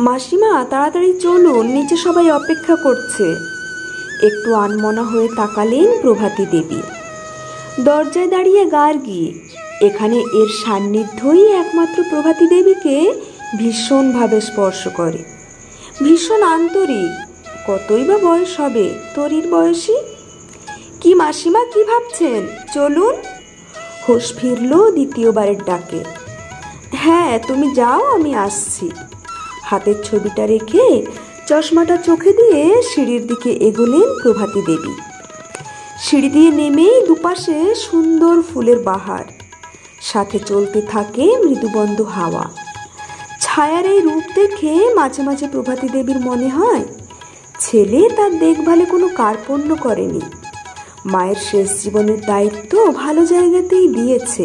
মাসিমা, তাড়াতাড়ি চলুন, নিচে সবাই অপেক্ষা করছে। একটু আনমনা হয়ে তাকালেন প্রভাতী দেবী। দরজায় দাঁড়িয়ে গার্গী। এখানে এর সান্নিধ্যই একমাত্র প্রভাতী দেবীকে ভীষণভাবে স্পর্শ করে। ভীষণ আন্তরিক। কতই বা বয়স হবে তরির বয়সী? কি মাসিমা, কি ভাবছেন? চলুন। হোশ ফিরল দ্বিতীয়বারের ডাকে। হ্যাঁ, তুমি যাও, আমি আসছি। হাতের ছবিটা রেখে চশমাটা চোখে দিয়ে সিঁড়ির দিকে এগোলেন প্রভাতী দেবী। সিঁড়ি দিয়ে নেমেই দুপাশে সুন্দর ফুলের বাহার, সাথে চলতে থাকে মৃদুবন্ধ হাওয়া। ছায়ার এই রূপ দেখে মাঝে মাঝে প্রভাতী দেবীর মনে হয় ছেলে তার দেখভালে কোনো কার্পণ্য করেনি। মায়ের শেষ জীবনের দায়িত্ব ভালো জায়গাতেই দিয়েছে।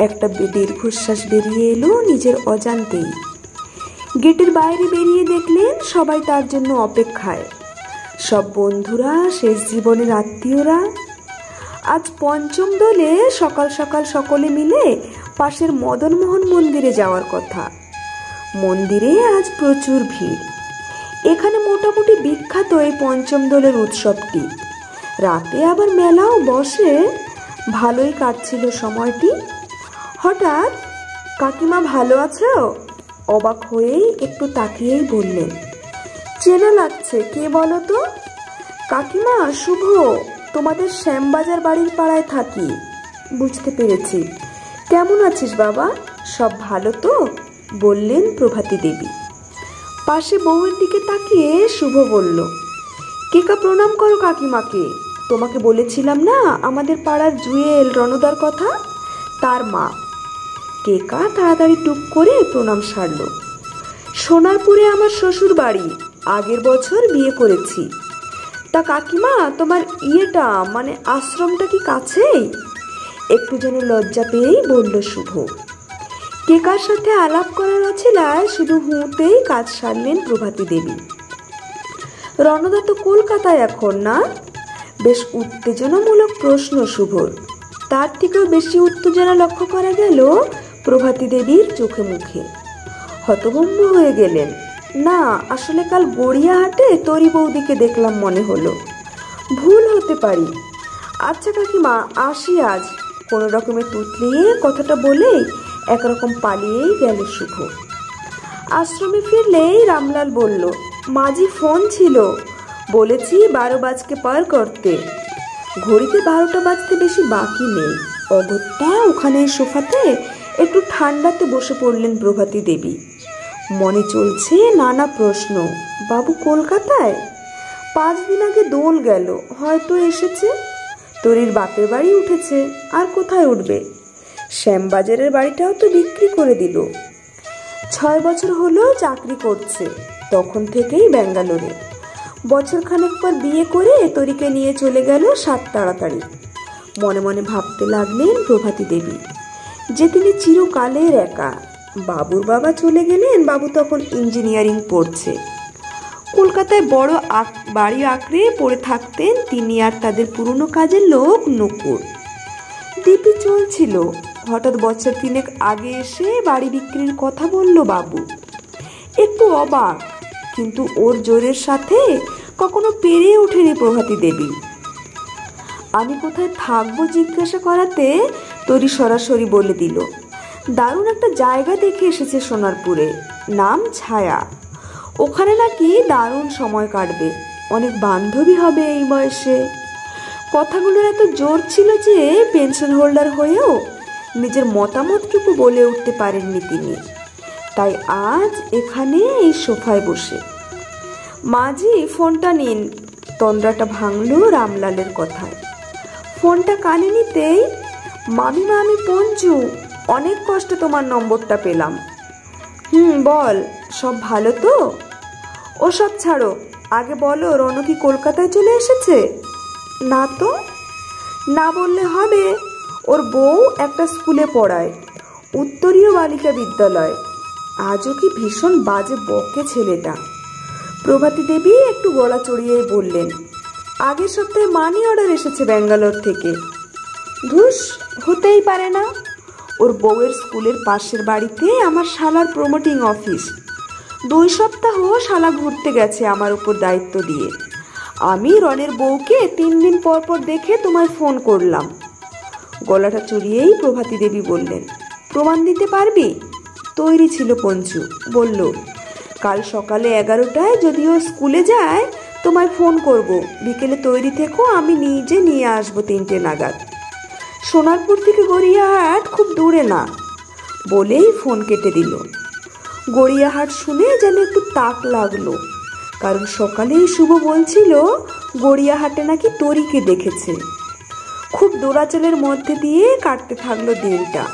একটা দীর্ঘশ্বাস বেরিয়ে এলো নিজের অজান্তেই। গেটের বাইরে বেরিয়ে দেখলেন সবাই তার জন্য অপেক্ষায়। সব বন্ধুরা, শেষ জীবনের আত্মীয়রা। আজ পঞ্চম দোলে সকাল সকাল সকলে মিলে পাশের মদনমোহন মন্দিরে যাওয়ার কথা। মন্দিরে আজ প্রচুর ভিড়। এখানে মোটামুটি বিখ্যাত এই পঞ্চম দোলের উৎসবটি। রাতে আবার মেলাও বসে। ভালোই কাটছিল সময়টি। হঠাৎ, কাকিমা ভালো আছো? অবাক হয়েই একটু তাকিয়েই বললেন। চেনা লাগছে, কে বলো তো? কাকিমা, শুভ, তোমাদের শ্যামবাজার বাড়ির পাড়ায় থাকি। বুঝতে পেরেছি। কেমন আছিস বাবা? সব ভালো তো? বললেন প্রভাতী দেবী। পাশে বউয়ের দিকে তাকিয়ে শুভ বলল, কেকা প্রণাম করো কাকিমাকে। তোমাকে বলেছিলাম না আমাদের পাড়ার জুয়েল রণদার কথা, তার মা। কেকা তাড়াতাড়ি টুক করে প্রণাম সারল। সোনারপুরে আমার শ্বশুর বাড়ি, আগের বছর বিয়ে করেছি। তা কাকিমা, তোমার ইয়েটা মানে আশ্রমটা কি কাছেই? একটু যেন লজ্জা পেয়েই বলল শুভ। কেকার সাথে আলাপ করার অছিলায় শুধু হুঁতেই কাজ সারলেন প্রভাতী দেবী। রণদা তো কলকাতায় এখন, না? বেশ উত্তেজনামূলক প্রশ্ন শুভর। তার থেকেও বেশি উত্তেজনা লক্ষ্য করা গেল প্রভাতী দেবীর চোখে মুখে। হতভম্ব হয়ে গেলেন। না, আসলে কাল গড়িয়াহাটে তরি বৌদিকে দেখলাম মনে হলো। ভুল হতে পারি। আচ্ছা কাকিমা, আসি আজ। কোনো রকমে তুতলিয়ে কথাটা বলেই একরকম পালিয়েই গেল শুভ। আশ্রমে ফিরলেই রামলাল বলল, মাঝি ফোন ছিল, বলেছি 12 বাজকে পার করতে। ঘড়িতে 12টা বাজতে বেশি বাকি নেই। অগত্যা ওখানে সোফাতে একটু ঠান্ডাতে বসে পড়লেন প্রভাতী দেবী। মনে চলছে নানা প্রশ্ন। বাবু কলকাতায়? 5 দিন আগে দোল গেল, হয়তো এসেছে। তরির বাপের বাড়ি উঠেছে, আর কোথায় উঠবে? শ্যামবাজারের বাড়িটাও তো বিক্রি করে দিল। 6 বছর হলো চাকরি করছে, তখন থেকেই ব্যাঙ্গালোরে। বছরখানেক পর বিয়ে করে তরিকে নিয়ে চলে গেল সাত তাড়াতাড়ি। মনে মনে ভাবতে লাগলেন প্রভাতী দেবী যে তিনি চিরকালের একা। বাবুর বাবা চলে গেলেন, বাবু তখন ইঞ্জিনিয়ারিং পড়ছে। কলকাতায় বড় বাড়ি আঁকড়ে পড়ে থাকতেন তিনি আর তাদের পুরনো কাজের লোক নকুর। দিব্যি চলছিল। হঠাৎ বছর 3 আগে এসে বাড়ি বিক্রির কথা বলল বাবু। একটু অবাক, কিন্তু ওর জোরের সাথে কখনো পেরে ওঠেনি প্রভাতী দেবী। আমি কোথায় থাকবো জিজ্ঞাসা করাতে তরি সরাসরি বলে দিল, দারুণ একটা জায়গা দেখে এসেছে সোনারপুরে, নাম ছায়া। ওখানে নাকি দারুণ সময় কাটবে, অনেক বান্ধবী হবে এই বয়সে। কথাগুলোর এত জোর ছিল যে পেনশন হোল্ডার হয়েও নিজের মতামতটুকু বলে উঠতে পারেননি তিনি। তাই আজ এখানে এই সোফায় বসে। মাঝি, ফোনটা নিন। তন্দ্রাটা ভাঙল রামলালের কথায়। ফোনটা কানে নিতেই, মামিমা, আমি পঞ্চু, অনেক কষ্টে তোমার নম্বরটা পেলাম। বল, সব ভালো তো? ওসব ছাড়ো, আগে বলো রণ কি কলকাতায় চলে এসেছে? না তো। না বললে হবে। ওর বউ একটা স্কুলে পড়ায়, উত্তরীয় বালিকা বিদ্যালয়। আজও কি ভীষণ বাজে বকে ছেলেটা। প্রভাতী দেবী একটু গলা চড়িয়ে বললেন, আগের সপ্তাহে মানি অর্ডার এসেছে ব্যাঙ্গালোর থেকে। ধুস, হতেই পারে না। ওর বউয়ের স্কুলের পাশের বাড়িতে আমার শালার প্রমোটিং অফিস। 2 সপ্তাহ শালা ঘুরতে গেছে আমার উপর দায়িত্ব দিয়ে। আমি রনের বউকে 3 দিন পর পর দেখে তোমায় ফোন করলাম। গলাটা চড়িয়েই প্রভাতী দেবী বললেন, প্রমাণ দিতে পারবি? তৈরি ছিল পঞ্চু, বলল, কাল সকালে 11টায় যদিও স্কুলে যায় তোমায় ফোন করব, বিকেলে তৈরি থেকো, আমি নিজে নিয়ে আসবো 3টে নাগাদ। সোনারপুর থেকে গড়িয়াহাট খুব দূরে না, বলেই ফোন কেটে দিল। গড়িয়াহাট শুনে যেন একটু তাক লাগলো, কারণ সকালেই শুভ বলছিল গড়িয়াহাটে নাকি তরিকে দেখেছে। খুব দৌড়াচলের মধ্যে দিয়ে কাটতে থাকলো দিনটা।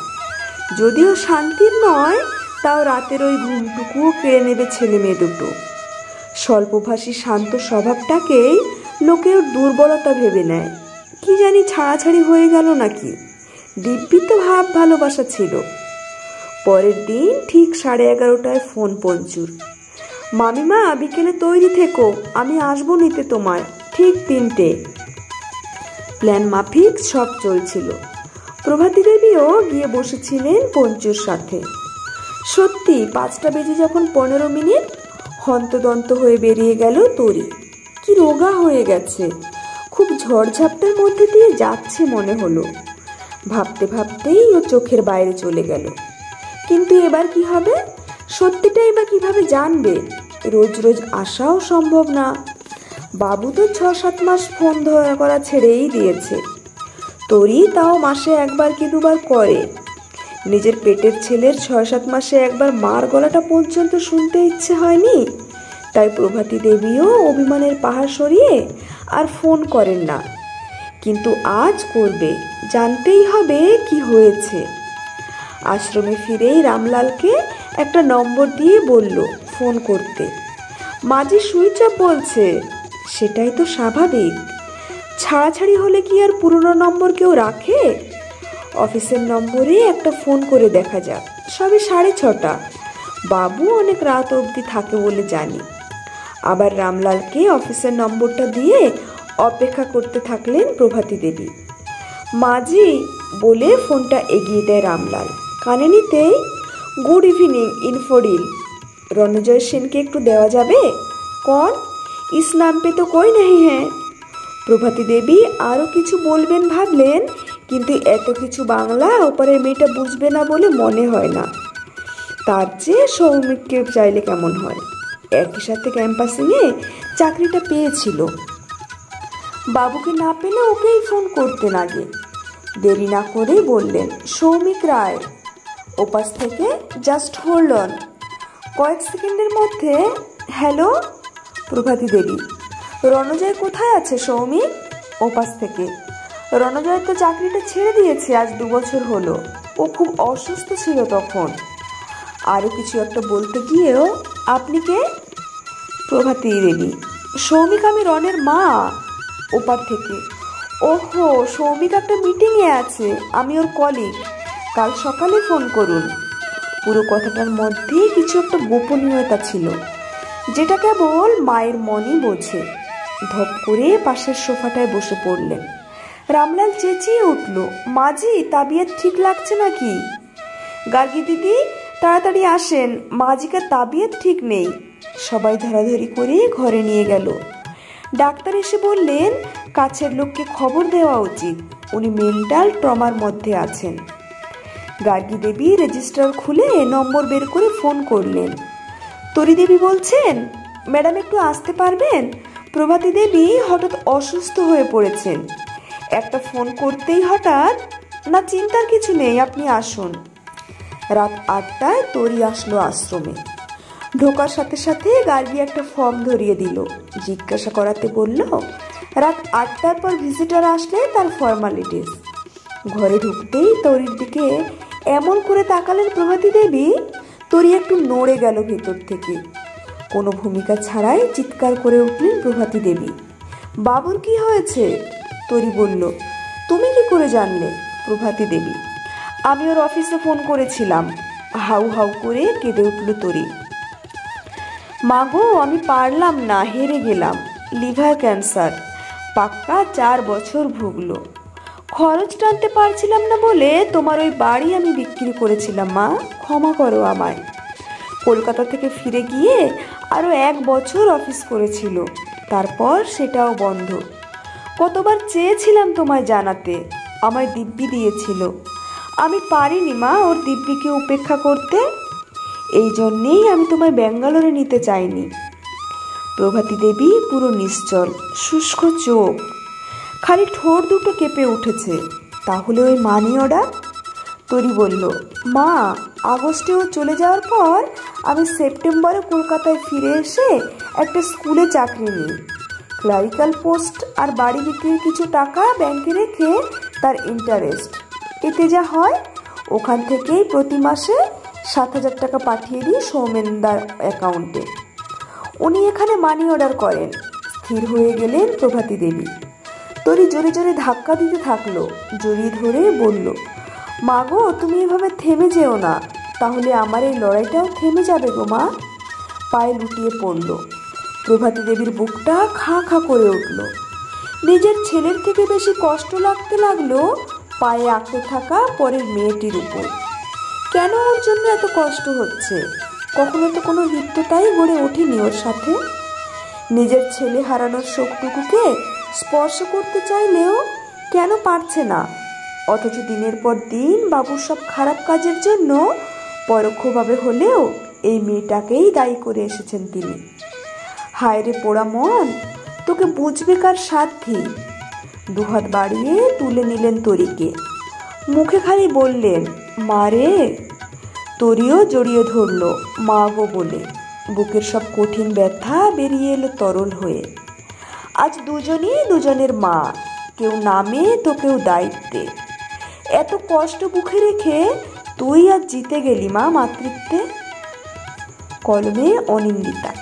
যদিও শান্তির নয়, তাও রাতের ওই ঘুমটুকুও কেড়ে নেবে ছেলে মেয়ে দুটো। স্বল্পভাষী শান্ত স্বভাবটাকেই লোকের দুর্বলতা ভেবে নেয়। কি জানি ছাড়াছাড়ি হয়ে গেল নাকি, দিব্যি তো ভাব ভালোবাসা ছিল। পরের দিন ঠিক 11:30টায় ফোন পঞ্চুর, মামিমা বিকেলে তৈরি থেকো, আমি আসবো নিতে তোমায়, ঠিক 3টে। প্ল্যান মাফিক সব চলছিল। প্রভাতী দেবীও গিয়ে বসেছিলেন পঞ্চুর সাথে। সত্যি 5টা বেজে যখন 15 মিনিট, হন্তদন্ত হয়ে বেরিয়ে গেল তরি। কি রোগা হয়ে গেছে, খুব ঝড়ঝাপটার মধ্যে দিয়ে যাচ্ছে মনে হলো। ভাবতে ভাবতেই ও চোখের বাইরে চলে গেল। কিন্তু এবার কি হবে, সত্যিটাই বা কিভাবে জানবে? রোজ রোজ আসাও সম্ভব না। বাবু তো 6-7 মাস ফোন ধরা করা ছেড়েই দিয়েছে। তরি তাও মাসে 1বার কি 2বার করে। নিজের পেটের ছেলের 6-7 মাসে একবার মার গলাটা পর্যন্ত শুনতে ইচ্ছে হয়নি, তাই প্রভাতী দেবীও অভিমানের পাহাড় সরিয়ে আর ফোন করেন না। কিন্তু আজ করবে, জানতেই হবে কি হয়েছে। আশ্রমে ফিরেই রামলালকে একটা নম্বর দিয়ে বলল ফোন করতে। মাঝি সুইচ অফ বলছে। সেটাই তো স্বাভাবিক, ছাড়াছাড়ি হলে কি আর পুরনো নম্বর কেউ রাখে? অফিসের নম্বরে একটা ফোন করে দেখা যাক। সবে 6:30। বাবু অনেক রাত অবধি থাকে বলে জানি। আবার রামলালকে অফিসের নম্বরটা দিয়ে অপেক্ষা করতে থাকলেন প্রভাতী দেবী। মাঝি বলে ফোনটা এগিয়ে দেয় রামলাল। কানে নিতেই, গুড ইভিনিং ইনফোডিল, রণজয় সেনকে একটু দেওয়া যাবে? কন ইস নাম পে তো কই নেই হ্যাঁ। প্রভাতী দেবী আরও কিছু বলবেন ভাবলেন, কিন্তু এত কিছু বাংলা ওপারের মেয়েটা বুঝবে না বলে মনে হয় না। তার চেয়ে সৌমিককে চাইলে কেমন হয়, একই সাথে ক্যাম্পাসিংয়ে চাকরিটা পেয়েছিল। বাবুকে না পেলে ওকেই ফোন করতেন আগে। দেরি না করে বললেন, সৌমিক রায়। ওপাশ থেকে জাস্ট হোল্ড অন। কয়েক সেকেন্ডের মধ্যে, হ্যালো প্রভাতী দেবী, রণজয় কোথায় আছে সৌমিক? ওপাশ থেকে, রণজয় তো চাকরিটা ছেড়ে দিয়েছে আজ 2 বছর হলো। ও খুব অসুস্থ ছিল তখন। আরও কিছু একটা বলতে গিয়েও, আপনি কে? প্রভাতী দেবী, সৌমিক আমি রনের মা। ওপার থেকে, ওহো সৌমিক একটা মিটিংয়ে আছে, আমি ওর কলিগ, কাল সকালে ফোন করুন। পুরো কথাটার মধ্যে কিছু একটা গোপনীয়তা ছিল, যেটা কেবল মায়ের মনই বোঝে। ধপ করে পাশের সোফাটায় বসে পড়লেন। রামলাল চেঁচিয়ে উঠল, মাঝি তাবিয়ত ঠিক লাগছে নাকি? গার্গী দিদি তাড়াতাড়ি আসেন, মাঝিকার তাবিয়ত ঠিক নেই। সবাই ধরাধরি করে ঘরে নিয়ে গেল। ডাক্তার এসে বললেন কাছের লোককে খবর দেওয়া উচিত, উনি মেন্টাল ট্রমার মধ্যে আছেন। গার্গী দেবী রেজিস্টার খুলে নম্বর বের করে ফোন করলেন। তরি দেবী বলছেন, ম্যাডাম একটু আসতে পারবেন? প্রভাতী দেবী হঠাৎ অসুস্থ হয়ে পড়েছেন। একটা ফোন করতেই হঠাৎ, না চিন্তার কিছু নেই, আপনি আসুন। রাত 8টায় তরি আসলো আশ্রমে। ঢোকার সাথে সাথে গার্গী একটা ফর্ম ধরিয়ে দিল। জিজ্ঞাসা করাতে বলল, রাত 8টার পর ভিজিটার আসলে তার ফর্মালিটিস। ঘরে ঢুকতেই তরির দিকে এমন করে তাকালেন প্রভাতী দেবী, তরি একটু নড়ে গেল ভেতর থেকে। কোনো ভূমিকা ছাড়াই চিৎকার করে উঠলেন প্রভাতী দেবী, বাবুর কি হয়েছে? তরি বলল, তুমি কি করে জানলে? প্রভাতী দেবী, আমি ওর অফিসে ফোন করেছিলাম। হাউ হাউ করে কেঁদে উঠল তরি। মাগো আমি পারলাম না, হেরে গেলাম। লিভার ক্যান্সার, পাক্কা 4 বছর ভুগলো। খরচ টানতে পারছিলাম না বলে তোমার ওই বাড়ি আমি বিক্রি করেছিলাম মা, ক্ষমা করো আমায়। কলকাতা থেকে ফিরে গিয়ে আরও 1 বছর অফিস করেছিল, তারপর সেটাও বন্ধ। কতবার চেয়েছিলাম তোমায় জানাতে, আমায় দিব্যি দিয়েছিল। আমি পারিনি মা ওর দিব্যিকে উপেক্ষা করতে। এই জন্যেই আমি তোমায় ব্যাঙ্গালোরে নিতে চাইনি। প্রভাতী দেবী পুরো নিশ্চল, শুষ্ক চোখ, খালি ঠোঁট দুটো কেঁপে উঠেছে। তাহলে ওই মানি অর্ডার? তরি বলল, মা আগস্টে ও চলে যাওয়ার পর আমি সেপ্টেম্বরে কলকাতায় ফিরে এসে একটা স্কুলে চাকরি নিই। ক্লারিক্যাল পোস্ট আর বাড়ি বিক্রির কিছু টাকা ব্যাংকে রেখে তার ইন্টারেস্ট, এতে যা হয় ওখান থেকেই প্রতি মাসে 7,000 টাকা পাঠিয়ে দিই সৌমেনদার অ্যাকাউন্টে। উনি এখানে মানি অর্ডার করেন। স্থির হয়ে গেলেন প্রভাতী দেবী। তরি জোরে জোরে ধাক্কা দিতে থাকলো, জড়িয়ে ধরে বলল, মা গো তুমি এভাবে থেমে যেও না, তাহলে আমার এই লড়াইটাও থেমে যাবে গো মা। পায়ে লুটিয়ে পড়ল। প্রভাতী দেবীর বুকটা খা খা করে উঠল। নিজের ছেলের থেকে বেশি কষ্ট লাগতে লাগলো পায়ে আঁকড়ে থাকা পরের মেয়েটির উপর। কেন ওর জন্য এত কষ্ট হচ্ছে? কখনো তো কোনো হিততাই গড়ে ওঠেনি ওর সাথে। নিজের ছেলে হারানোর শোকটুকুকে স্পর্শ করতে চাইলেও কেন পারছে না? অথচ দিনের পর দিন বাবুর সব খারাপ কাজের জন্য পরোক্ষভাবে হলেও এই মেয়েটাকেই দায়ী করে এসেছেন তিনি। হায় রে পোড়া মন, তোকে বুঝবে কার সাধ্যি? দুহাত বাড়িয়ে তুলে নিলেন তরিকে, মুখে খালি বললেন, মা রে। তরিও জড়িয়ে ধরল মা গো বলে। বুকের সব কঠিন ব্যথা বেরিয়ে এলো তরল হয়ে। আজ দুজনই দুজনের মা, কেউ নামে তো কেউ দায়িত্বে। এত কষ্ট বুকে রেখে তুই আজ জিতে গেলি মা মাতৃত্বে। কলমে অনিন্দিতা।